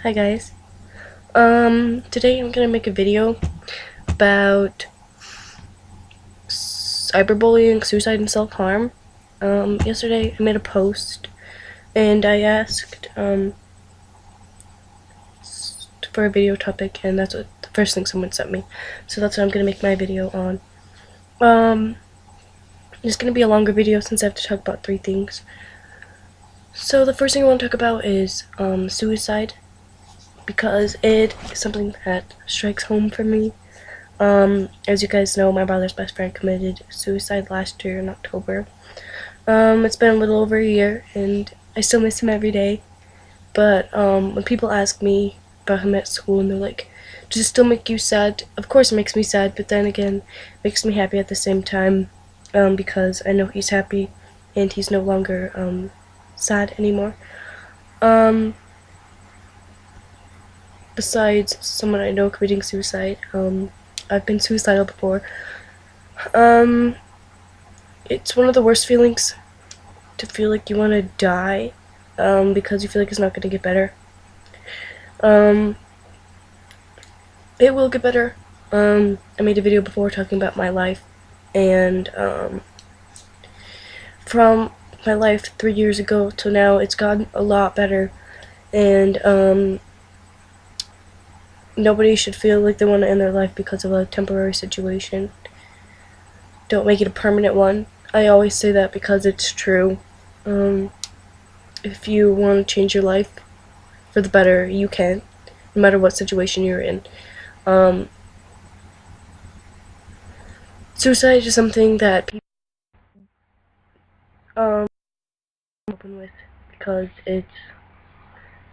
Hi guys. Today I'm gonna make a video about cyberbullying, suicide, and self-harm. Yesterday I made a post and I asked for a video topic, and that's what the first thing someone sent me. So that's what I'm gonna make my video on. It's gonna be a longer video since I have to talk about 3 things. So the first thing I want to talk about is suicide, because it is something that strikes home for me. As you guys know, my brother's best friend committed suicide last year in October. It's been a little over a year, and I still miss him every day. But when people ask me about him at school, and they're like, does it still make you sad? Of course it makes me sad, but then again, it makes me happy at the same time, because I know he's happy, and he's no longer sad anymore. Besides someone I know committing suicide, I've been suicidal before. It's one of the worst feelings to feel like you want to die, because you feel like it's not going to get better. It will get better. I made a video before talking about my life, and from my life 3 years ago to now, it's gotten a lot better, and nobody should feel like they want to end their life because of a temporary situation. Don't make it a permanent one. I always say that because it's true. If you want to change your life for the better, you can, no matter what situation you're in. Suicide is something that people open with, because it's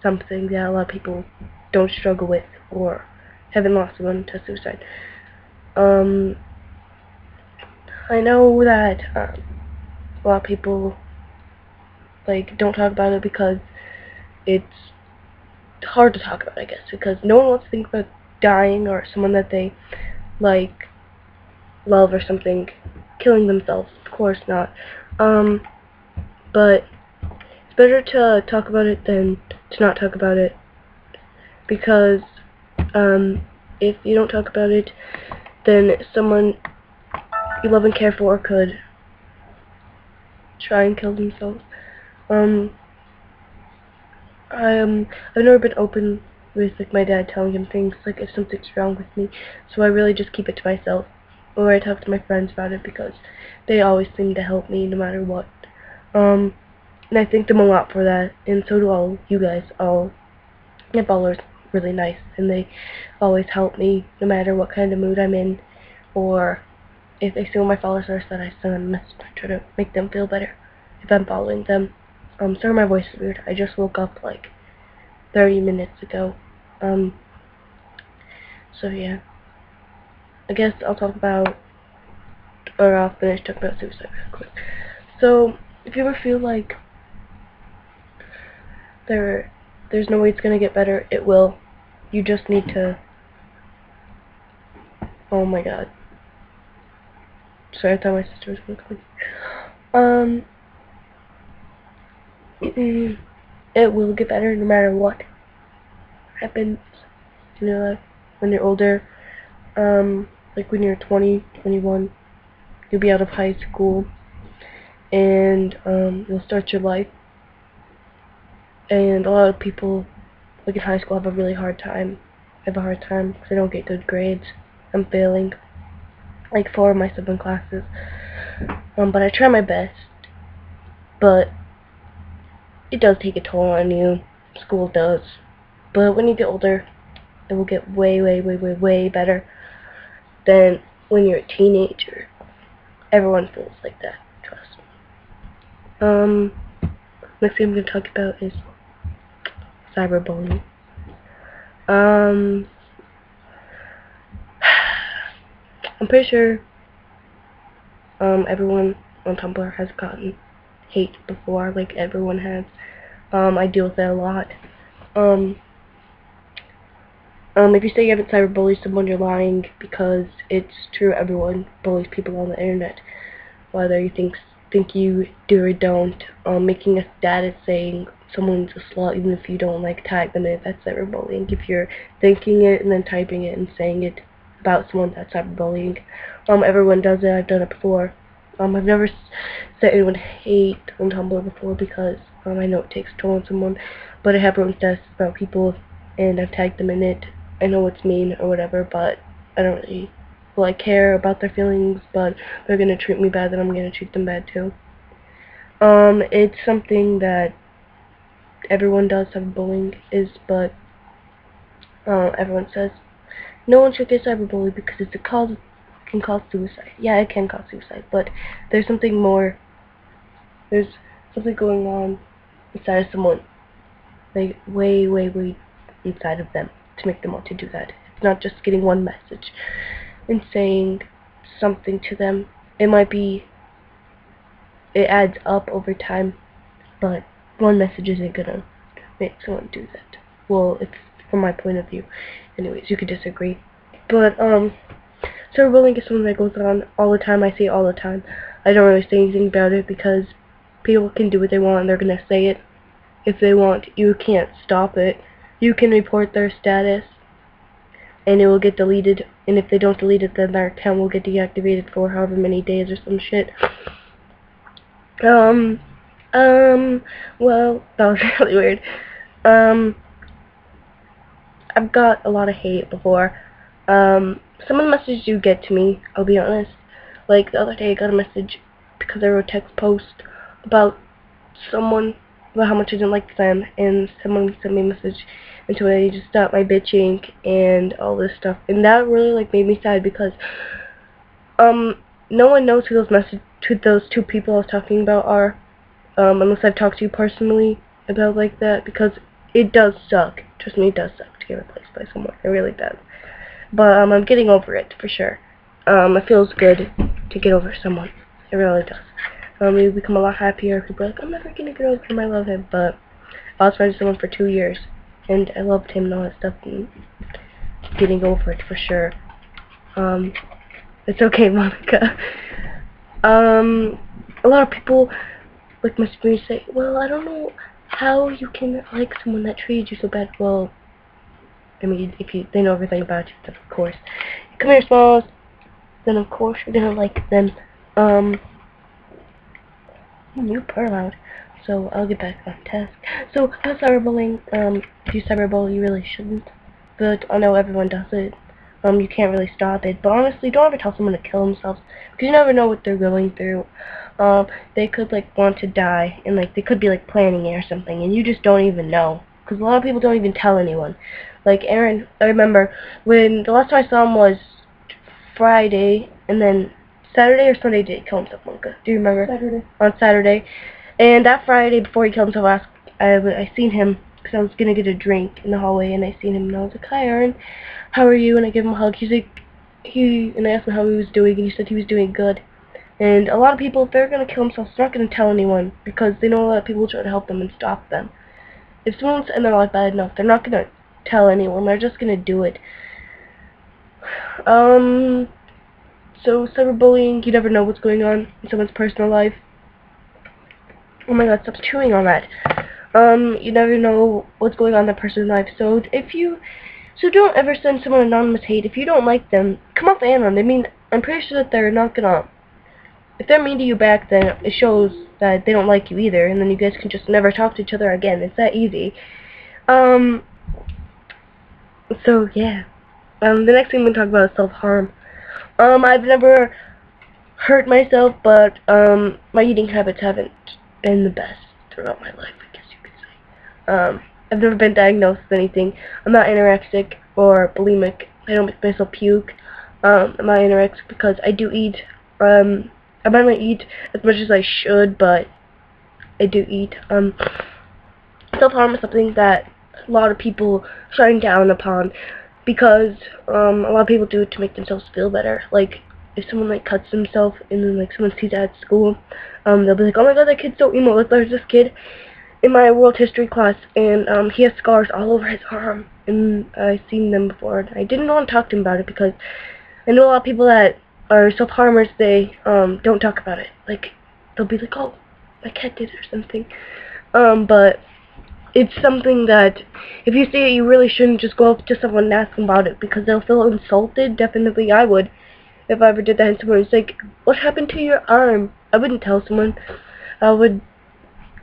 something that a lot of people don't struggle with or haven't lost someone to suicide. I know that a lot of people don't talk about it because it's hard to talk about, I guess, because no one wants to think about dying or someone that they love or something killing themselves. Of course not. But it's better to talk about it than to not talk about it, because if you don't talk about it, then someone you love and care for could try and kill themselves. I've never been open with my dad telling him things if something's wrong with me, so I really just keep it to myself, or I talk to my friends about it because they always seem to help me no matter what. And I thank them a lot for that, and so do all you guys. My followers really nice, and they always help me no matter what kind of mood I'm in, or if they see what my followers are, that I send them a message. I try to make them feel better if I'm following them. Sorry my voice is weird. I just woke up 30 minutes ago. So yeah. I guess I'll finish talking about suicide real quick. So, if you ever feel like there's no way it's gonna get better, it will. You just need to... Oh my god. Sorry, I thought my sister was gonna come. It will get better no matter what happens in your life. When you're older, when you're 20, 21, you'll be out of high school, and you'll start your life. And a lot of people, in high school, have a really hard time. I have a hard time because I don't get good grades. I'm failing 4 of my 7 classes. But I try my best. But it does take a toll on you. School does. But when you get older, it will get way, way, way, way, way better than when you're a teenager. Everyone feels like that. Trust me. Next thing I'm going to talk about is cyberbullying. I'm pretty sure everyone on Tumblr has gotten hate before, everyone has. I deal with it a lot. If you say you haven't cyberbullied someone, you're lying, because it's true. Everyone bullies people on the internet, whether you think you do or don't. Making a status saying someone's a slut, even if you don't like tag them in. That's cyberbullying. If you're thinking it and then typing it and saying it about someone, that's cyberbullying. Everyone does it. I've done it before. I've never said anyone hate on Tumblr before because I know it takes a toll on someone, but I have written stuff about people and I've tagged them in it. I know it's mean or whatever, but I don't really care about their feelings, but they're gonna treat me bad, then I'm gonna treat them bad too. It's something that everyone does have bullying but everyone says no one should get cyberbullied because it can cause suicide. Yeah, it can cause suicide, but there's something more. There's something going on inside of someone, like way, way, way inside of them to make them want to do that. It's not just getting one message and saying something to them. It adds up over time, but one message isn't gonna make someone do that. Well, it's from my point of view. Anyways, you could disagree. But, cyberbullying is something that goes on all the time. I see it all the time. I don't really say anything about it because people can do what they want and they're gonna say it if they want. You can't stop it. You can report their status and it will get deleted, and if they don't delete it, then their account will get deactivated for however many days or some shit. Well, that was really weird. I've got a lot of hate before. Some of the messages do get to me, I'll be honest. Like, the other day I got a message because I wrote a text post about someone, about how much I didn't like them, and someone sent me a message and told me I need to stop my bitching and all this stuff. And that really, made me sad because, no one knows who those two people I was talking about are, unless I've talked to you personally about that, because it does suck. Trust me, it does suck to get replaced by someone. It really does. But I'm getting over it for sure. It feels good to get over someone. It really does. You become a lot happier. People are like, I'm never gonna get over him. I love him. But I was friends with someone for 2 years, and I loved him and all that stuff. And getting over it for sure. It's okay, Monica. A lot of people message me and say, well, I don't know how you can like someone that treated you so bad. Well, I mean, if they know everything about you, then of course. Come here, Smalls. Then of course you're gonna like them. You purr loud. So I'll get back on task. So about cyberbullying, if you cyberbully, you really shouldn't. But I know everyone does it. You can't really stop it. But honestly, don't ever tell someone to kill themselves, because you never know what they're going through. They could want to die, and they could be planning it or something, and you just don't even know. Because a lot of people don't even tell anyone. Like Aaron, I remember when the last time I saw him was Friday, and then Saturday or Sunday did he kill himself, Monica? Do you remember? Saturday. On Saturday. And that Friday, before he killed himself, I seen him, because I was going to get a drink in the hallway, and I seen him, and I was like, hi Aaron, how are you? And I gave him a hug. He's like, and I asked him how he was doing, and he said he was doing good. And a lot of people, if they're going to kill themselves, they're not going to tell anyone, because they know a lot of people will try to help them and stop them. If someone's in their life bad enough, they're not going to tell anyone, they're just going to do it. So cyberbullying, you never know what's going on in someone's personal life. Oh my god, stop chewing on that. You never know what's going on in that person's life, so don't ever send someone anonymous hate. If you don't like them, come off Anon. I mean, I'm pretty sure that they're not gonna, if they're mean to you back, then it shows that they don't like you either, and then you guys can just never talk to each other again. It's that easy. So yeah. The next thing I'm gonna talk about is self-harm. I've never hurt myself, but my eating habits haven't been the best throughout my life, I guess you could say. I've never been diagnosed with anything. I'm not anorexic or bulimic. I don't make myself puke. I'm not anorexic because I do eat. I might not eat as much as I should, but I do eat. Self-harm is something that a lot of people shine down upon, because a lot of people do it to make themselves feel better. Like, if someone cuts themselves and then someone sees that at school, they'll be like, oh my god, that kid's so emo. Like, there's this kid in my world history class, and he has scars all over his arm, and I've seen them before, and I didn't want to talk to him about it because I know a lot of people that are self-harmers, they don't talk about it. Like, they'll be like, oh, my cat did it or something. But it's something that if you see it, you really shouldn't just go up to someone and ask them about it, because they'll feel insulted. Definitely I would, if I ever did that and someone was like, what happened to your arm? I wouldn't tell someone. I would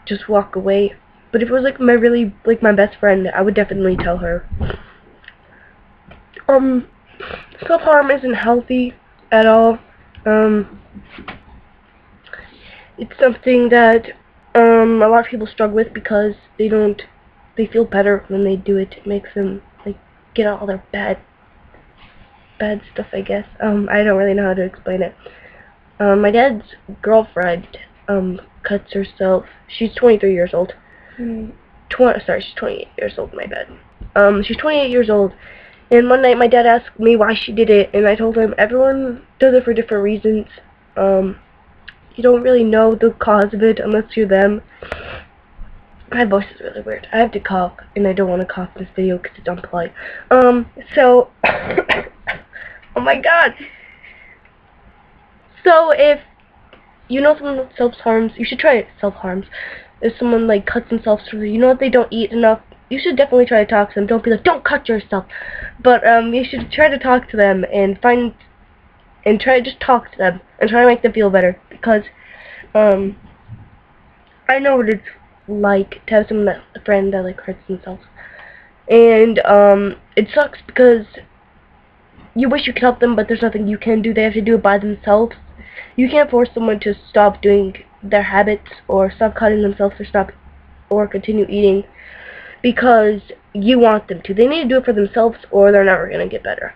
just walk away. But if it was like my best friend, I would definitely tell her. Self-harm isn't healthy at all. It's something that a lot of people struggle with because they feel better when they do it. It makes them like get all their bad stuff, I guess. I don't really know how to explain it. My dad's girlfriend cuts herself. She's 23 years old. She's 28 years old, my bad. She's 28 years old, and one night my dad asked me why she did it, and I told him everyone does it for different reasons. You don't really know the cause of it unless you're them. My voice is really weird. I have to cough, and I don't want to cough in this video because it's unpolite. So, oh my god. So if you know someone self-harms, you should try self-harms. If someone like cuts themselves, you know if they don't eat enough, you should definitely try to talk to them. Don't be like, don't cut yourself. But you should try to talk to them and try to just talk to them and try to make them feel better, because I know what it's like to have a friend that like hurts themselves, and it sucks because you wish you could help them, but there's nothing you can do. They have to do it by themselves. You can't force someone to stop doing their habits or stop cutting themselves or continue eating because you want them to. They need to do it for themselves or they're never going to get better.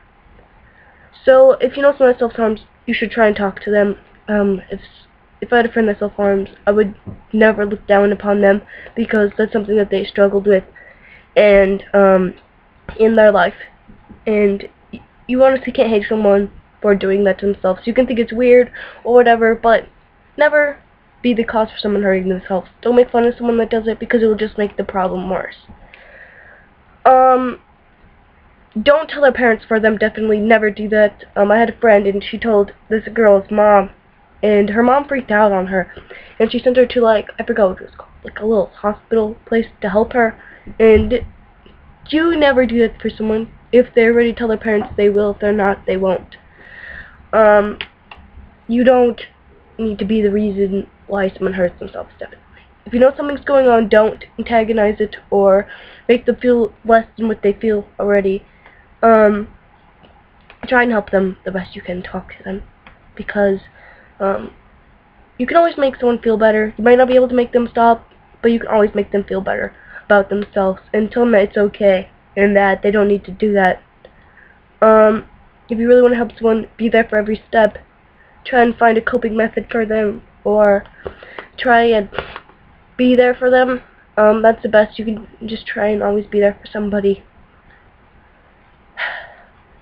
So if you know someone that self-harms, you should try and talk to them. If I had a friend that self-harms, I would never look down upon them because that's something that they struggled with and in their life. And you honestly can't hate someone for doing that to themselves. You can think it's weird or whatever, but never be the cause for someone hurting themselves. Don't make fun of someone that does it because it will just make the problem worse. Don't tell their parents for them. Definitely never do that. I had a friend and she told this girl's mom, and her mom freaked out on her, and she sent her to I forgot what it was called, like a little hospital place to help her. And you never do that for someone. If they're ready to tell their parents, they will. If they're not, they won't. You don't need to be the reason why someone hurts themselves, definitely. If you know something's going on, don't antagonize it or make them feel less than what they feel already. Try and help them the best you can. Talk to them, because you can always make someone feel better. You might not be able to make them stop, but you can always make them feel better about themselves and tell them that it's okay and that they don't need to do that. If you really want to help someone, be there for every step. Try and find a coping method for them, or try and be there for them. That's the best. You can just try and always be there for somebody.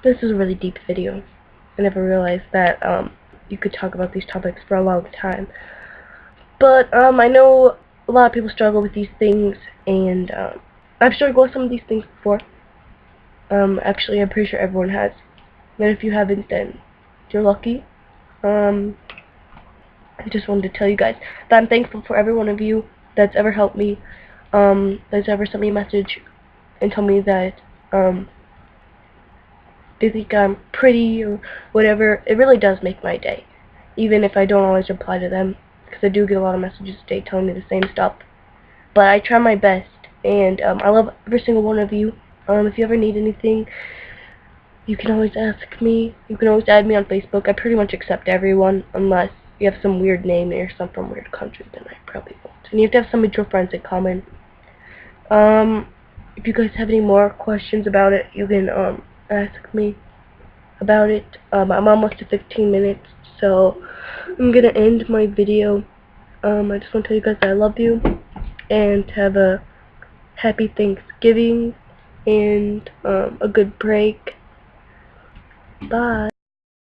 This is a really deep video. I never realized that you could talk about these topics for a long time. But I know a lot of people struggle with these things, and I've struggled with some of these things before. Actually, I'm pretty sure everyone has. And if you haven't, then you're lucky. I just wanted to tell you guys that I'm thankful for every one of you that's ever helped me, that's ever sent me a message and told me that they think I'm pretty or whatever. It really does make my day, even if I don't always reply to them, because I do get a lot of messages today telling me the same stuff. But I try my best, and I love every single one of you. If you ever need anything, you can always ask me. You can always add me on Facebook. I pretty much accept everyone, unless you have some weird name or you're some from a weird country, then I probably won't. And you have to have some mutual friends in common. If you guys have any more questions about it, you can ask me about it. I'm almost to 15 minutes, so I'm gonna end my video. I just want to tell you guys that I love you, and have a happy Thanksgiving and a good break. Bye.